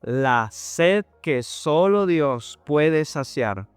la sed que solo Dios puede saciar.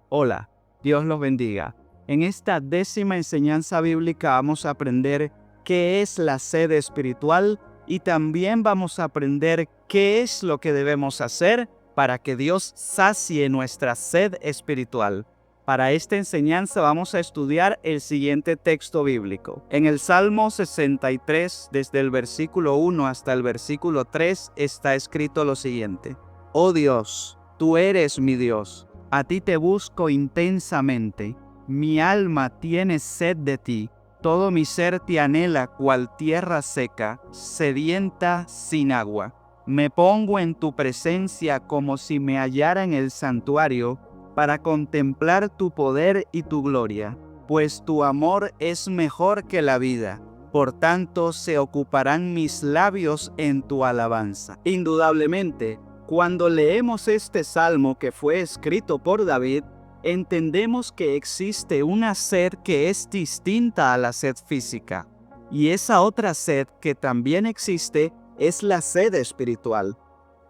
Hola, Dios los bendiga. En esta 10ª enseñanza bíblica vamos a aprender qué es la sed espiritual y también vamos a aprender qué es lo que debemos hacer para que Dios sacie nuestra sed espiritual. Para esta enseñanza vamos a estudiar el siguiente texto bíblico. En el Salmo 63, desde el versículo 1 hasta el versículo 3, está escrito lo siguiente. Oh Dios, tú eres mi Dios, a ti te busco intensamente. Mi alma tiene sed de ti, todo mi ser te anhela cual tierra seca, sedienta sin agua. Me pongo en tu presencia como si me hallara en el santuario, para contemplar tu poder y tu gloria, pues tu amor es mejor que la vida. Por tanto, se ocuparán mis labios en tu alabanza. Indudablemente, cuando leemos este salmo que fue escrito por David, entendemos que existe una sed que es distinta a la sed física. Y esa otra sed que también existe es la sed espiritual.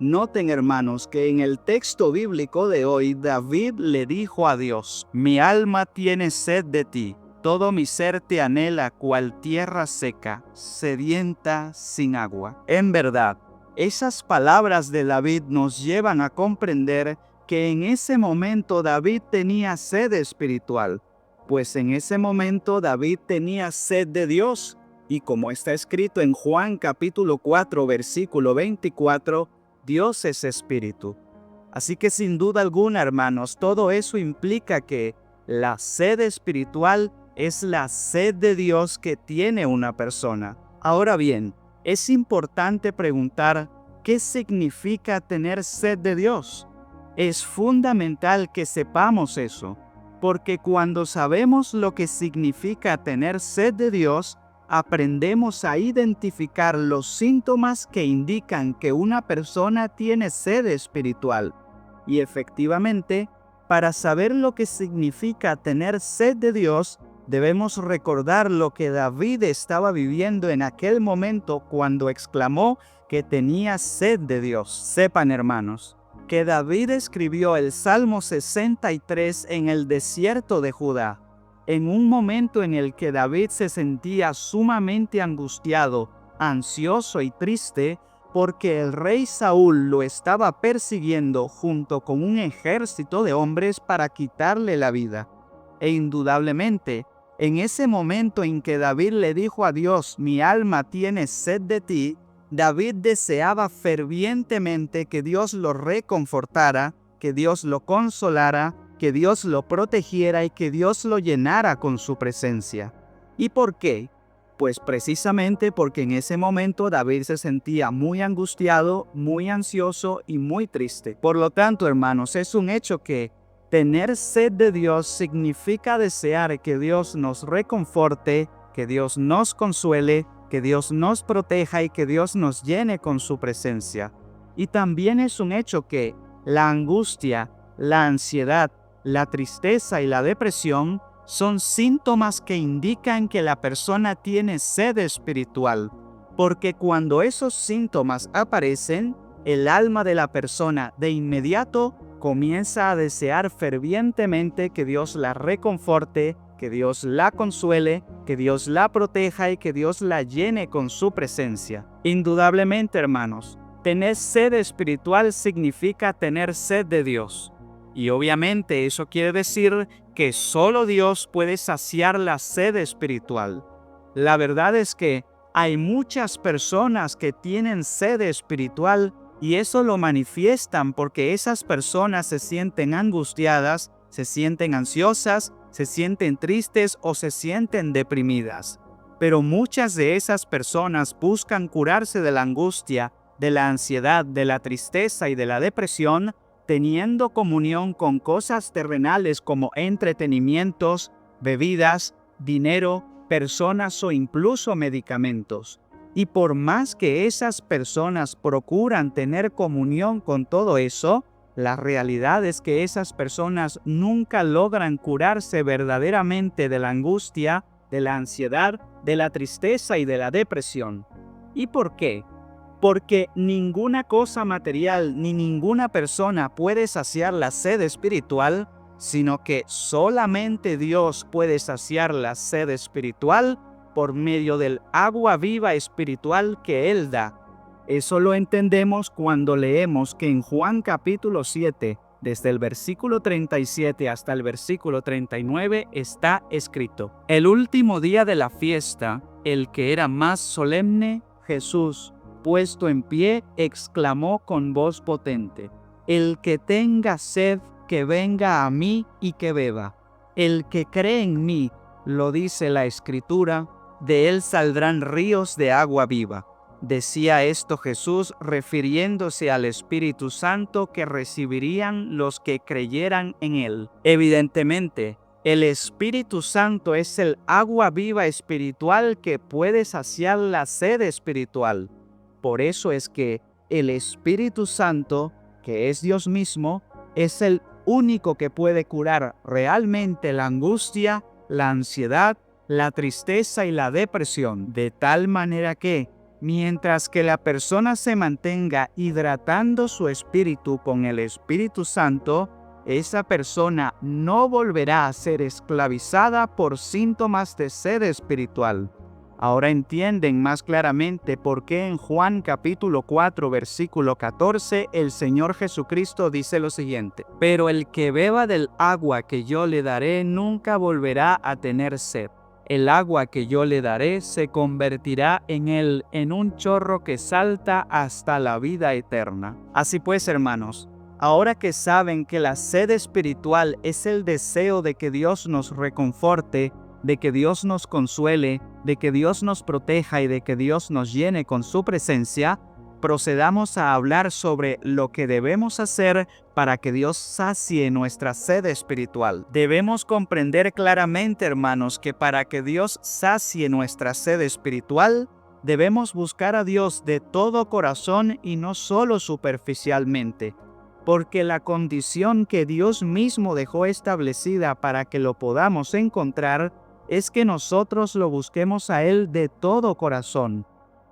Noten, hermanos, que en el texto bíblico de hoy, David le dijo a Dios, mi alma tiene sed de ti, todo mi ser te anhela cual tierra seca, sedienta sin agua. En verdad, esas palabras de David nos llevan a comprender que en ese momento David tenía sed espiritual, pues en ese momento David tenía sed de Dios, y como está escrito en Juan capítulo 4, versículo 24, Dios es espíritu. Así que sin duda alguna, hermanos, todo eso implica que la sed espiritual es la sed de Dios que tiene una persona. Ahora bien, es importante preguntar, ¿qué significa tener sed de Dios? Es fundamental que sepamos eso, porque cuando sabemos lo que significa tener sed de Dios, aprendemos a identificar los síntomas que indican que una persona tiene sed espiritual. Y efectivamente, para saber lo que significa tener sed de Dios, debemos recordar lo que David estaba viviendo en aquel momento cuando exclamó que tenía sed de Dios. Sepan, hermanos, que David escribió el Salmo 63 en el desierto de Judá, en un momento en el que David se sentía sumamente angustiado, ansioso y triste, porque el rey Saúl lo estaba persiguiendo junto con un ejército de hombres para quitarle la vida. E indudablemente, en ese momento en que David le dijo a Dios, mi alma tiene sed de ti, David deseaba fervientemente que Dios lo reconfortara, que Dios lo consolara, que Dios lo protegiera y que Dios lo llenara con su presencia. ¿Y por qué? Pues precisamente porque en ese momento David se sentía muy angustiado, muy ansioso y muy triste. Por lo tanto, hermanos, es un hecho que tener sed de Dios significa desear que Dios nos reconforte, que Dios nos consuele, que Dios nos proteja y que Dios nos llene con su presencia. Y también es un hecho que la angustia, la ansiedad, la tristeza y la depresión son síntomas que indican que la persona tiene sed espiritual, porque cuando esos síntomas aparecen, el alma de la persona de inmediato comienza a desear fervientemente que Dios la reconforte, que Dios la consuele, que Dios la proteja y que Dios la llene con su presencia. Indudablemente, hermanos, tener sed espiritual significa tener sed de Dios. Y obviamente eso quiere decir que solo Dios puede saciar la sed espiritual. La verdad es que hay muchas personas que tienen sed espiritual y eso lo manifiestan porque esas personas se sienten angustiadas, se sienten ansiosas, se sienten tristes o se sienten deprimidas. Pero muchas de esas personas buscan curarse de la angustia, de la ansiedad, de la tristeza y de la depresión, teniendo comunión con cosas terrenales como entretenimientos, bebidas, dinero, personas o incluso medicamentos. Y por más que esas personas procuran tener comunión con todo eso, la realidad es que esas personas nunca logran curarse verdaderamente de la angustia, de la ansiedad, de la tristeza y de la depresión. ¿Y por qué? porque ninguna cosa material ni ninguna persona puede saciar la sed espiritual, sino que solamente Dios puede saciar la sed espiritual por medio del agua viva espiritual que Él da. Eso lo entendemos cuando leemos que en Juan capítulo 7, desde el versículo 37 hasta el versículo 39, está escrito: el último día de la fiesta, el que era más solemne, Jesús, puesto en pie, exclamó con voz potente: el que tenga sed, que venga a mí y que beba. El que cree en mí, lo dice la Escritura, de él saldrán ríos de agua viva. Decía esto Jesús refiriéndose al Espíritu Santo que recibirían los que creyeran en él. Evidentemente, el Espíritu Santo es el agua viva espiritual que puede saciar la sed espiritual. Por eso es que el Espíritu Santo, que es Dios mismo, es el único que puede curar realmente la angustia, la ansiedad, la tristeza y la depresión, de tal manera que, mientras que la persona se mantenga hidratando su espíritu con el Espíritu Santo, esa persona no volverá a ser esclavizada por síntomas de sed espiritual. Ahora entienden más claramente por qué en Juan capítulo 4, versículo 14, el Señor Jesucristo dice lo siguiente: pero el que beba del agua que yo le daré nunca volverá a tener sed. El agua que yo le daré se convertirá en él en un chorro que salta hasta la vida eterna. Así pues, hermanos, ahora que saben que la sed espiritual es el deseo de que Dios nos reconforte, de que Dios nos consuele, de que Dios nos proteja y de que Dios nos llene con su presencia, procedamos a hablar sobre lo que debemos hacer para que Dios sacie nuestra sed espiritual. Debemos comprender claramente, hermanos, que para que Dios sacie nuestra sed espiritual, debemos buscar a Dios de todo corazón y no solo superficialmente, porque la condición que Dios mismo dejó establecida para que lo podamos encontrar es que nosotros lo busquemos a Él de todo corazón.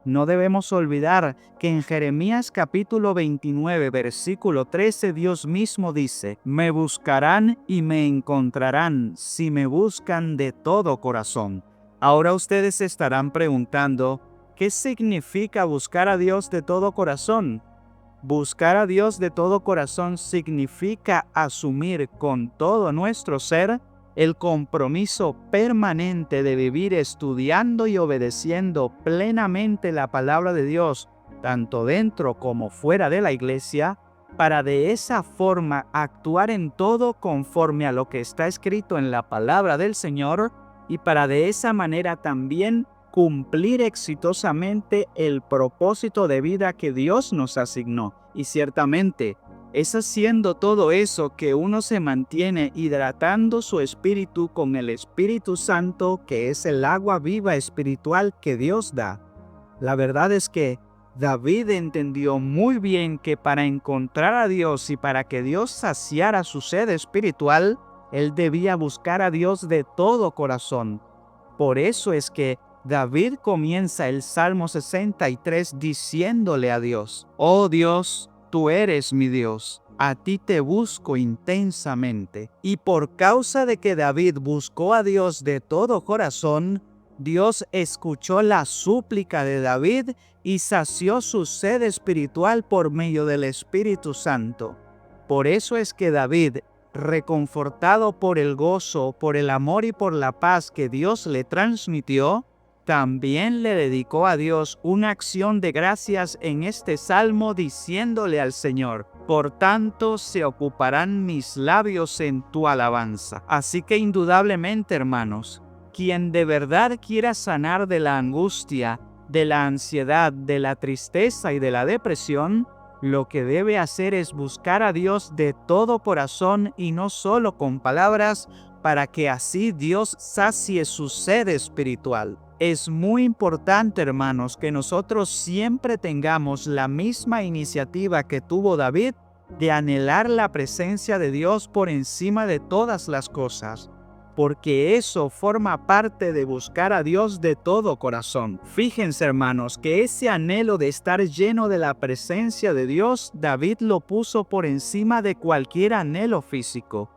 No debemos olvidar que en Jeremías capítulo 29, versículo 13, Dios mismo dice: me buscarán y me encontrarán si me buscan de todo corazón. Ahora ustedes se estarán preguntando, ¿qué significa buscar a Dios de todo corazón? Buscar a Dios de todo corazón significa asumir con todo nuestro ser el compromiso permanente de vivir estudiando y obedeciendo plenamente la palabra de Dios, tanto dentro como fuera de la iglesia, para de esa forma actuar en todo conforme a lo que está escrito en la palabra del Señor y para de esa manera también cumplir exitosamente el propósito de vida que Dios nos asignó. Y ciertamente, es haciendo todo eso que uno se mantiene hidratando su espíritu con el Espíritu Santo, que es el agua viva espiritual que Dios da. La verdad es que David entendió muy bien que para encontrar a Dios y para que Dios saciara su sed espiritual, él debía buscar a Dios de todo corazón. Por eso es que David comienza el Salmo 63 diciéndole a Dios: oh Dios, tú eres mi Dios, a ti te busco intensamente. Y por causa de que David buscó a Dios de todo corazón, Dios escuchó la súplica de David y sació su sed espiritual por medio del Espíritu Santo. Por eso es que David, reconfortado por el gozo, por el amor y por la paz que Dios le transmitió, también le dedicó a Dios una acción de gracias en este salmo diciéndole al Señor: por tanto se ocuparán mis labios en tu alabanza. Así que indudablemente, hermanos, quien de verdad quiera sanar de la angustia, de la ansiedad, de la tristeza y de la depresión, lo que debe hacer es buscar a Dios de todo corazón y no solo con palabras, para que así Dios sacie su sed espiritual. Es muy importante, hermanos, que nosotros siempre tengamos la misma iniciativa que tuvo David de anhelar la presencia de Dios por encima de todas las cosas. porque eso forma parte de buscar a Dios de todo corazón. Fíjense, hermanos, que ese anhelo de estar lleno de la presencia de Dios, David lo puso por encima de cualquier anhelo físico.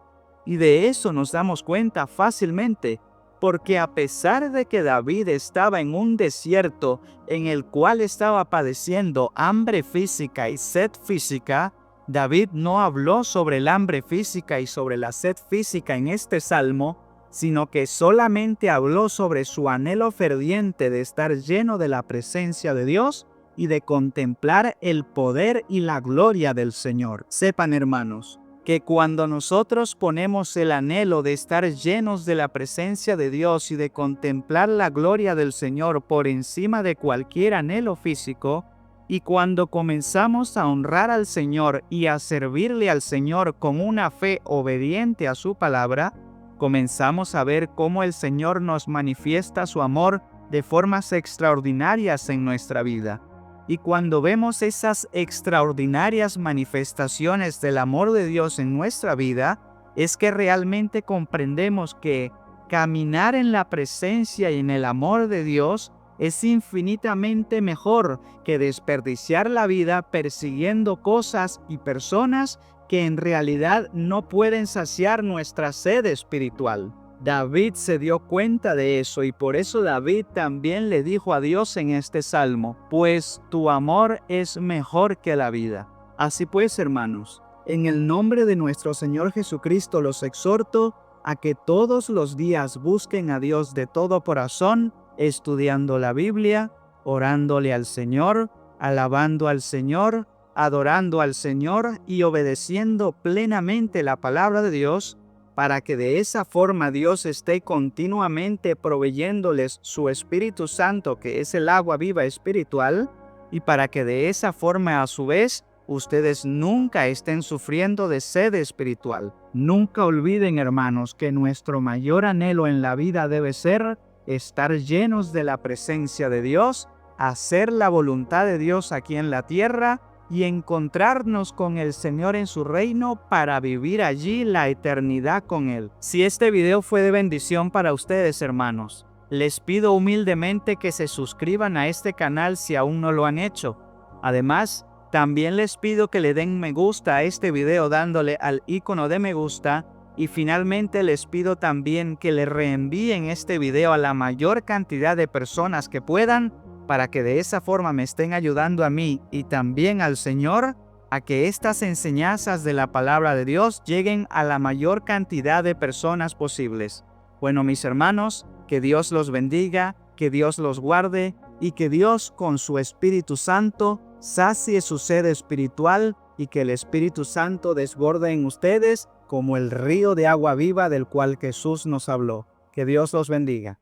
Y de eso nos damos cuenta fácilmente, porque a pesar de que David estaba en un desierto en el cual estaba padeciendo hambre física y sed física, David no habló sobre el hambre física y sobre la sed física en este salmo, sino que solamente habló sobre su anhelo ferviente de estar lleno de la presencia de Dios y de contemplar el poder y la gloria del Señor. Sepan, hermanos, que cuando nosotros ponemos el anhelo de estar llenos de la presencia de Dios y de contemplar la gloria del Señor por encima de cualquier anhelo físico, y cuando comenzamos a honrar al Señor y a servirle al Señor con una fe obediente a su palabra, comenzamos a ver cómo el Señor nos manifiesta su amor de formas extraordinarias en nuestra vida. Y cuando vemos esas extraordinarias manifestaciones del amor de Dios en nuestra vida, es que realmente comprendemos que caminar en la presencia y en el amor de Dios es infinitamente mejor que desperdiciar la vida persiguiendo cosas y personas que en realidad no pueden saciar nuestra sed espiritual. David se dio cuenta de eso y por eso David también le dijo a Dios en este salmo, pues tu amor es mejor que la vida. Así pues, hermanos, en el nombre de nuestro Señor Jesucristo los exhorto a que todos los días busquen a Dios de todo corazón, estudiando la Biblia, orándole al Señor, alabando al Señor, adorando al Señor y obedeciendo plenamente la palabra de Dios, para que de esa forma Dios esté continuamente proveyéndoles su Espíritu Santo, que es el agua viva espiritual, y para que de esa forma a su vez ustedes nunca estén sufriendo de sed espiritual. Nunca olviden, hermanos, que nuestro mayor anhelo en la vida debe ser estar llenos de la presencia de Dios, hacer la voluntad de Dios aquí en la tierra y encontrarnos con el Señor en su reino para vivir allí la eternidad con Él. Si este video fue de bendición para ustedes, hermanos, les pido humildemente que se suscriban a este canal si aún no lo han hecho. Además, también les pido que le den me gusta a este video dándole al icono de me gusta. Y finalmente les pido también que le reenvíen este video a la mayor cantidad de personas que puedan, para que de esa forma me estén ayudando a mí y también al Señor a que estas enseñanzas de la palabra de Dios lleguen a la mayor cantidad de personas posibles. Bueno, mis hermanos, que Dios los bendiga, que Dios los guarde y que Dios con su Espíritu Santo sacie su sed espiritual y que el Espíritu Santo desborde en ustedes como el río de agua viva del cual Jesús nos habló. Que Dios los bendiga.